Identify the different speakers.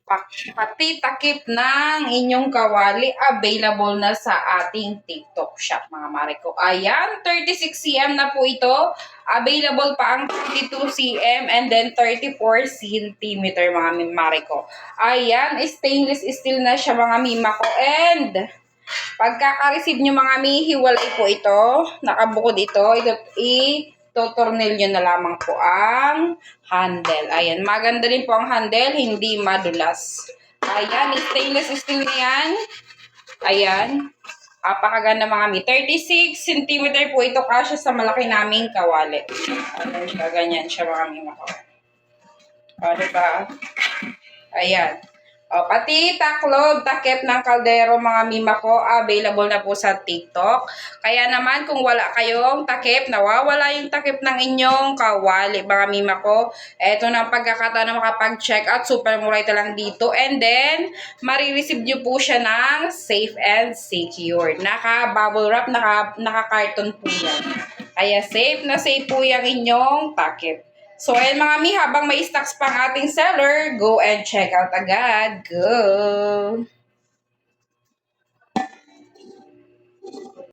Speaker 1: Pati takip ng inyong kawali available na sa ating TikTok shop mga mare ko. Ayan, 36 cm na po ito. Available pa ang 22 cm and then 34 cm mga mare ko. Ayan, stainless steel na siya mga mima ko. And pagkaka-receive nyo mga hiwalay po ito. Nakabukod ito. Tutornilyo na lamang po ang handle. Ayan, maganda rin po ang handle, hindi madulas. Ayan, stainless steel na yan. Ayan, apakaganda mga mi. 36 cm po ito kasya sa malaki naming kawali. Ayan siya, ganyan siya mga mi. O, diba? Ayan. O, pati taklob, takip ng kaldero mga mima ko, available na po sa TikTok. Kaya naman kung wala kayong takip, nawawala yung takip ng inyong kawali mga mima ko. Eto na ang pagkakataon na makapag-check out. Super mura ito lang dito. And then, marireceive nyo po siya ng safe and secure. Naka-bubble wrap, naka-carton po yan. Kaya safe na safe po yung inyong takip. So, ayan mga mi, habang may stocks pang ating seller, go and check out agad. Go!